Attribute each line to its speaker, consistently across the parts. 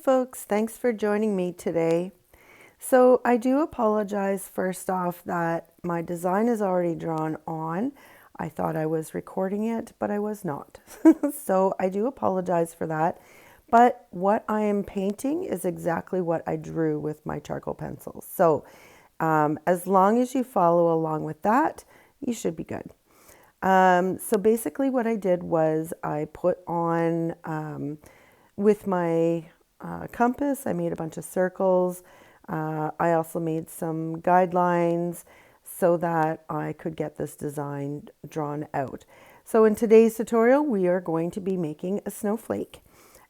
Speaker 1: folks. Thanks for joining me today. So I do apologize first off that my design is already drawn on. I thought I was recording it, but I was not. So I do apologize for that. But what I am painting is exactly what I drew with my charcoal pencils. So as long as you follow along with that, you should be good. So basically what I did was I put on, with my compass, I made a bunch of circles. I also made some guidelines so that I could get this design drawn out. So in today's tutorial, we are going to be making a snowflake.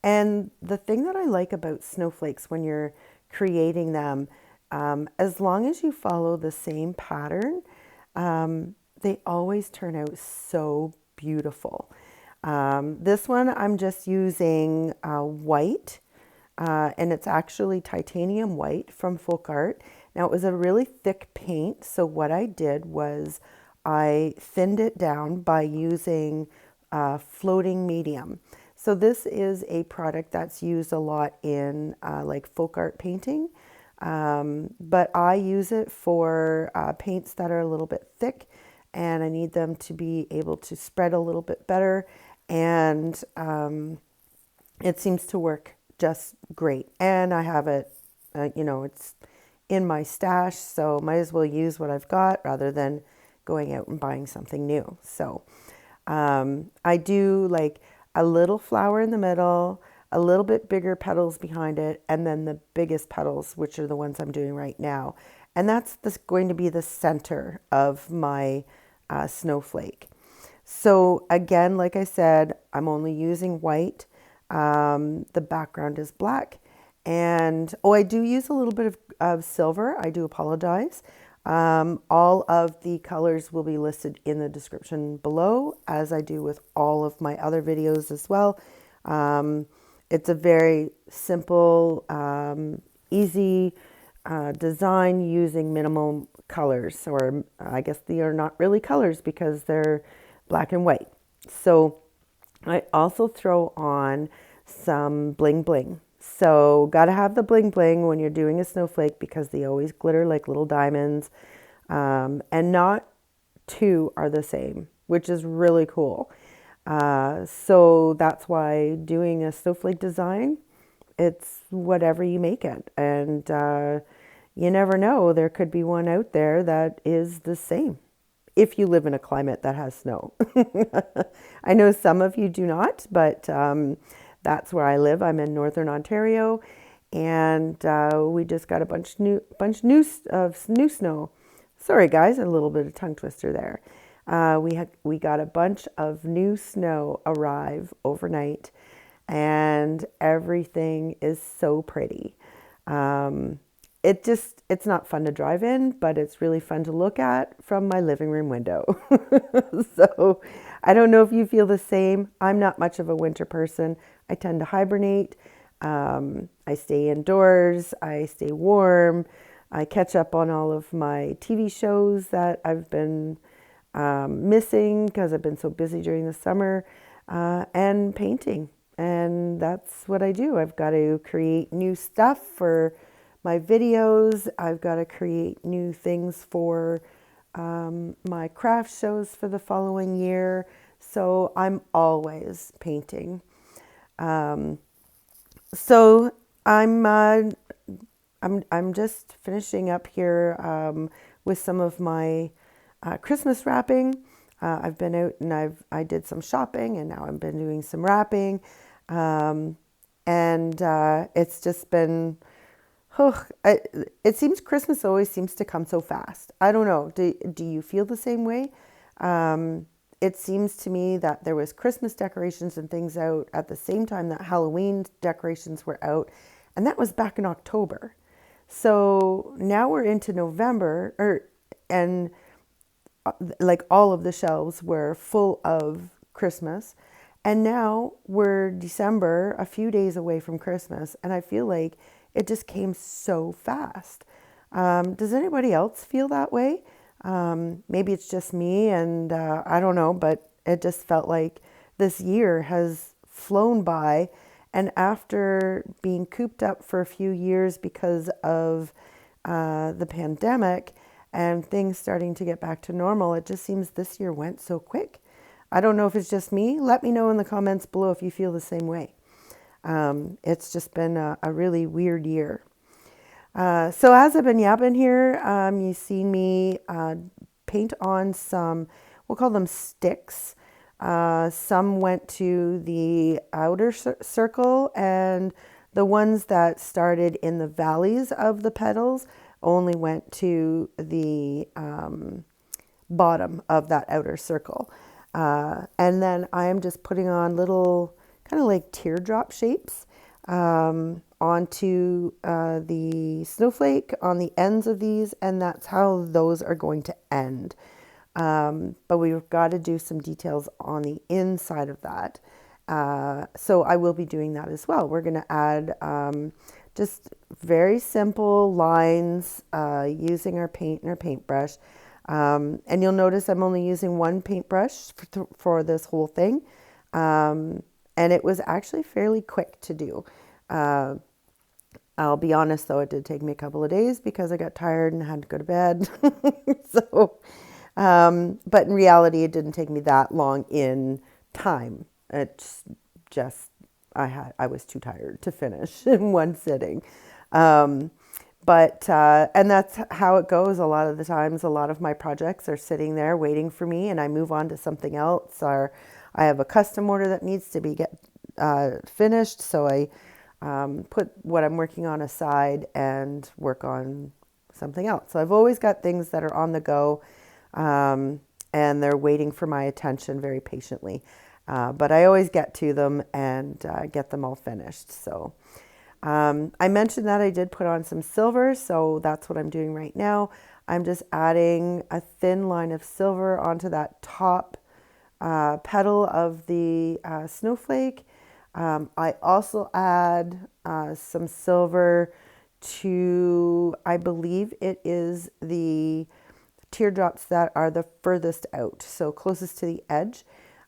Speaker 1: And the thing that I like about snowflakes when you're creating them, as long as you follow the same pattern, they always turn out so beautiful. This one I'm just using white, and it's actually titanium white from FolkArt. Now it was a really thick paint, so what I did was I thinned it down by using floating medium. So this is a product that's used a lot in like FolkArt painting, but I use it for paints that are a little bit thick and I need them to be able to spread a little bit better, and it seems to work just great. And I have it, it's in my stash, so might as well use what I've got rather than going out and buying something new. So I do like a little flower in the middle, a little bit bigger petals behind it, and then the biggest petals, which are the ones I'm doing right now. And that's going to be the center of my snowflake. So again, like I said, I'm only using white. The background is black. And I do use a little bit of silver. I do apologize. All of the colors will be listed in the description below, as I do with all of my other videos as well. It's a very simple, easy design using minimal colors, or I guess they are not really colors because they're black and white. So I also throw on some bling bling. So got to have the bling bling when you're doing a snowflake because they always glitter like little diamonds, and not two are the same, which is really cool. So that's why doing a snowflake design, it's whatever you make it. And you never know, there could be one out there that is the same if you live in a climate that has snow. I know some of you do not, but that's where I live. I'm in Northern Ontario, and we just got a bunch new snow. Sorry guys, a little bit of tongue twister there. We got a bunch of new snow arrive overnight, and everything is so pretty. It's not fun to drive in, but it's really fun to look at from my living room window. So I don't know if you feel the same. I'm not much of a winter person. I tend to hibernate. I stay indoors. I stay warm. I catch up on all of my TV shows that I've been missing because I've been so busy during the summer, and painting. And that's what I do. I've got to create new stuff for my videos. I've got to create new things for my craft shows for the following year. So I'm always painting. So I'm just finishing up here with some of my Christmas wrapping. I've been out and I did some shopping, and now I've been doing some wrapping, and it's just been. It seems Christmas always seems to come so fast. I don't know. Do you feel the same way? It seems to me that there was Christmas decorations and things out at the same time that Halloween decorations were out, and that was back in October. So now we're into November, and like all of the shelves were full of Christmas, and now we're December, a few days away from Christmas, and I feel like it just came so fast. Does anybody else feel that way? Maybe it's just me, and I don't know, but it just felt like this year has flown by, And after being cooped up for a few years because of the pandemic and things starting to get back to normal, it just seems this year went so quick. I don't know if it's just me. Let me know in the comments below if you feel the same way. It's just been a really weird year. So as I've been yapping here, you've seen me paint on some, we'll call them sticks. Some went to the outer circle, and the ones that started in the valleys of the petals only went to the bottom of that outer circle. And then I am just putting on little kind of like teardrop shapes onto the snowflake on the ends of these, and that's how those are going to end. But we've got to do some details on the inside of that. So I will be doing that as well. We're going to add just very simple lines using our paint and our paintbrush. And you'll notice I'm only using one paintbrush for this whole thing. And it was actually fairly quick to do. I'll be honest though, it did take me a couple of days because I got tired and had to go to bed. So, but in reality, it didn't take me that long in time. It's just, I was too tired to finish in one sitting. And that's how it goes a lot of the times. A lot of my projects are sitting there waiting for me, and I move on to something else, or I have a custom order that needs to be finished. So I put what I'm working on aside and work on something else. So I've always got things that are on the go, and they're waiting for my attention very patiently. But I always get to them and get them all finished. So I mentioned that I did put on some silver, so that's what I'm doing right now. I'm just adding a thin line of silver onto that top petal of the snowflake. I also add some silver to, I believe it is the teardrops that are the furthest out, so closest to the edge.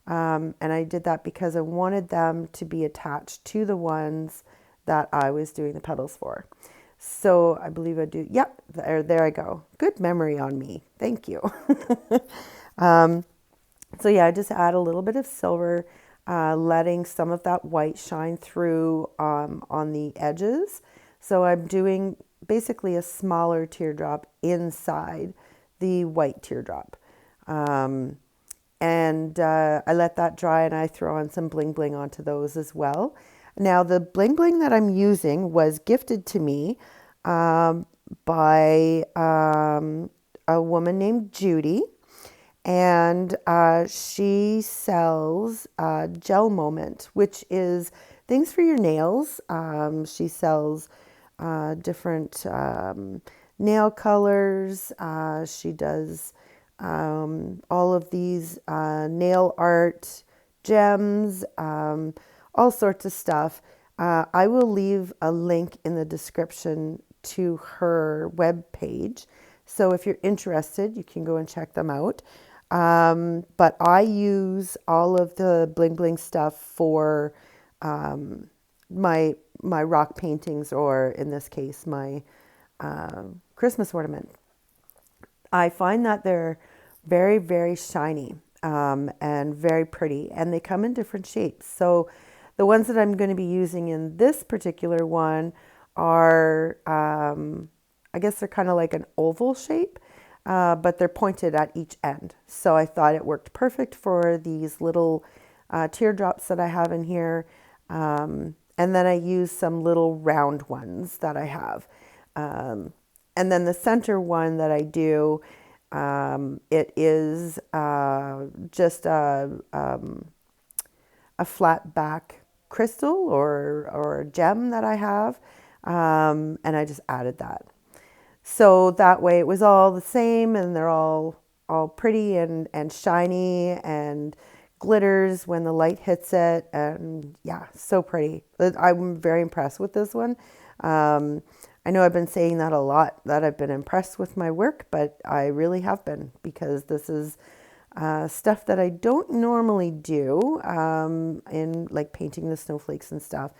Speaker 1: And I did that because I wanted them to be attached to the ones that I was doing the petals for. So I believe I do. Yep, there I go. Good memory on me. Thank you. So yeah, I just add a little bit of silver, letting some of that white shine through on the edges. So I'm doing basically a smaller teardrop inside the white teardrop. And I let that dry, and I throw on some bling bling onto those as well. Now the bling bling that I'm using was gifted to me by a woman named Judy. And she sells Gel Moment, which is things for your nails. She sells different nail colors. She does all of these nail art gems, all sorts of stuff. I will leave a link in the description to her web page. So if you're interested, you can go and check them out. But I use all of the bling bling stuff for my rock paintings, or in this case, my Christmas ornament. I find that they're very, very shiny and very pretty, and they come in different shapes. So the ones that I'm going to be using in this particular one are, I guess they're kind of like an oval shape. But they're pointed at each end. So I thought it worked perfect for these little teardrops that I have in here. And then I use some little round ones that I have. And then the center one that I do, it is just a flat back crystal or gem that I have. And I just added that. So that way it was all the same, and they're all pretty and shiny and glitters when the light hits it. And yeah, so pretty. I'm very impressed with this one. I know I've been saying that a lot, that I've been impressed with my work, but I really have been, because this is stuff that I don't normally do in like painting the snowflakes and stuff.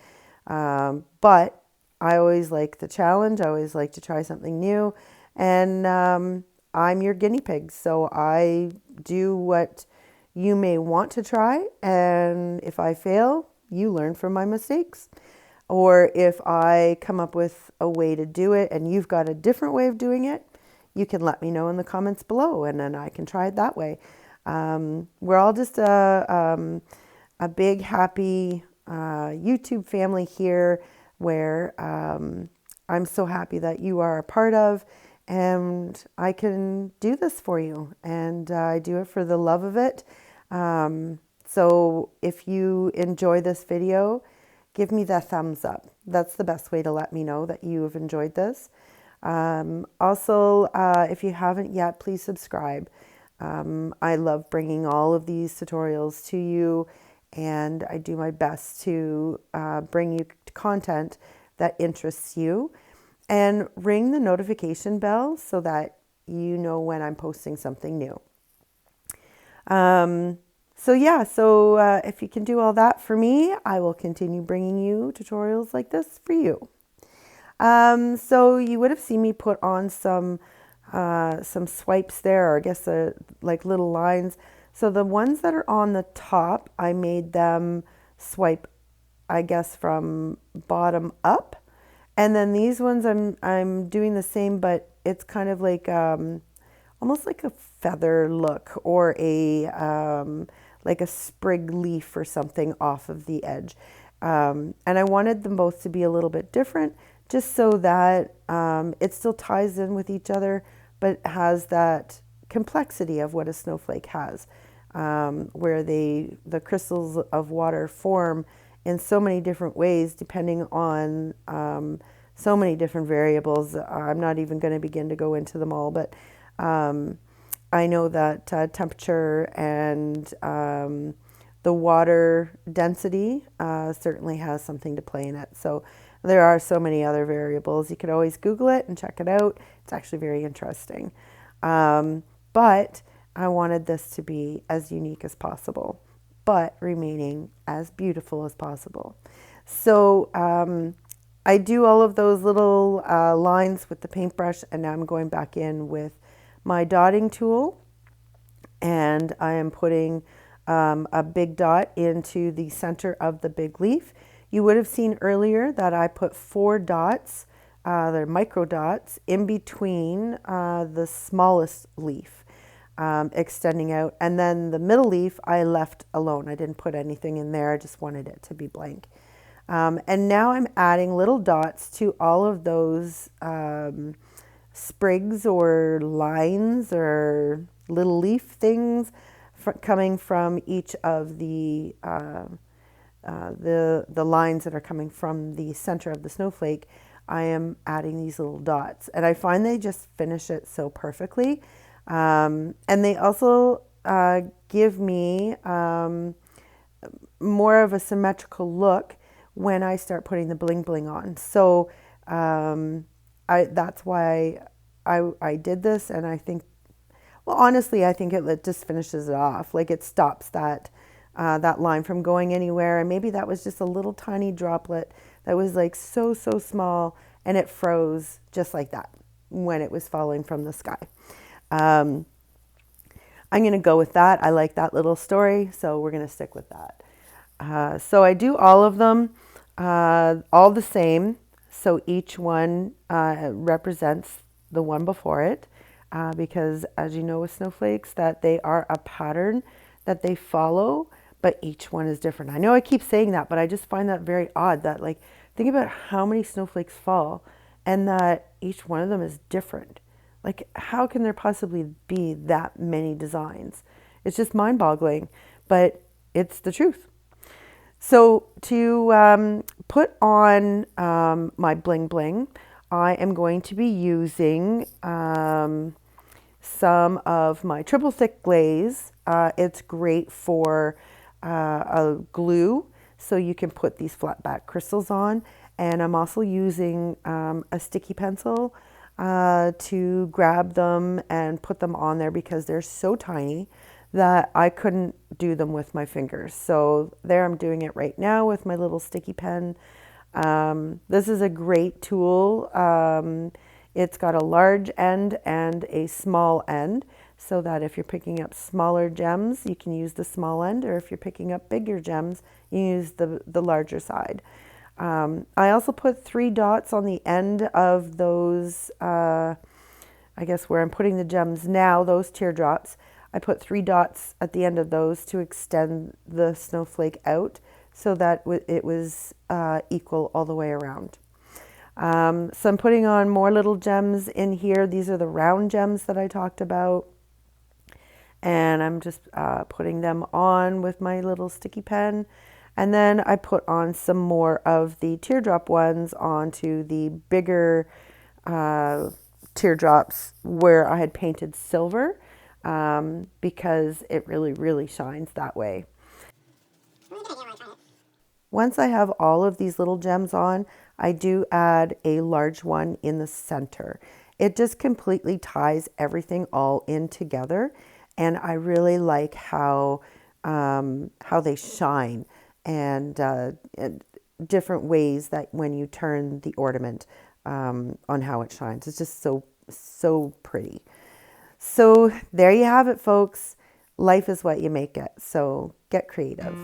Speaker 1: But I always like the challenge. I always like to try something new. And I'm your guinea pig. So I do what you may want to try. And if I fail, you learn from my mistakes. Or if I come up with a way to do it and you've got a different way of doing it, you can let me know in the comments below and then I can try it that way. We're all just a big, happy YouTube family here where I'm so happy that you are a part of, and I can do this for you. And I do it for the love of it. So if you enjoy this video, give me the thumbs up. That's the best way to let me know that you have enjoyed this. Also, if you haven't yet, please subscribe. I love bringing all of these tutorials to you, and I do my best to bring you content that interests you, and ring the notification bell so that you know when I'm posting something new. So yeah, if you can do all that for me, I will continue bringing you tutorials like this for you. So you would have seen me put on some swipes there, or I guess like little lines. So the ones that are on the top, I made them swipe, I guess, from bottom up. And then these ones I'm doing the same, but it's kind of like almost like a feather look, or a like a sprig leaf or something off of the edge. And I wanted them both to be a little bit different, just so that it still ties in with each other, but has that complexity of what a snowflake has, where the crystals of water form in so many different ways, depending on so many different variables. I'm not even going to begin to go into them all, but I know that temperature and the water density certainly has something to play in it. So there are so many other variables. You could always Google it and check it out. It's actually very interesting. But I wanted this to be as unique as possible, but remaining as beautiful as possible. So I do all of those little lines with the paintbrush, and now I'm going back in with my dotting tool, and I am putting a big dot into the center of the big leaf. You would have seen earlier that I put 4 dots, they're micro dots, in between the smallest leaf, extending out. And then the middle leaf I left alone. I didn't put anything in there. I just wanted it to be blank. And now I'm adding little dots to all of those sprigs or lines or little leaf things coming from each of the lines that are coming from the center of the snowflake. I am adding these little dots, and I find they just finish it so perfectly. And they also give me more of a symmetrical look when I start putting the bling bling on. So that's why I did this, and I think, well, honestly, I think it just finishes it off. Like, it stops that that line from going anywhere. And maybe that was just a little tiny droplet that was like so small, and it froze just like that when it was falling from the sky. I'm going to go with that. I like that little story, so we're going to stick with that. So I do all of them all the same. So each one represents the one before it, because as you know with snowflakes, that they are a pattern that they follow, but each one is different. I know I keep saying that, but I just find that very odd that, like, think about how many snowflakes fall and that each one of them is different. Like, how can there possibly be that many designs? It's just mind-boggling, but it's the truth. So to put on my bling bling, I am going to be using some of my triple thick glaze. It's great for a glue, so you can put these flat back crystals on. And I'm also using a sticky pencil to grab them and put them on there, because they're so tiny that I couldn't do them with my fingers. So there, I'm doing it right now with my little sticky pen. This is a great tool. It's got a large end and a small end, so that if you're picking up smaller gems, you can use the small end, or if you're picking up bigger gems, you use the larger side. I also put 3 dots on the end of those, I guess where I'm putting the gems now, those teardrops. I put 3 dots at the end of those to extend the snowflake out so that it was equal all the way around. So I'm putting on more little gems in here. These are the round gems that I talked about. And I'm just putting them on with my little sticky pen. And then I put on some more of the teardrop ones onto the bigger teardrops where I had painted silver, because it really, really shines that way. Once I have all of these little gems on, I do add a large one in the center. It just completely ties everything all in together, and I really like how they shine, and different ways that when you turn the ornament on how it shines. It's just so pretty. So there you have it, folks. Life is what you make it. So get creative.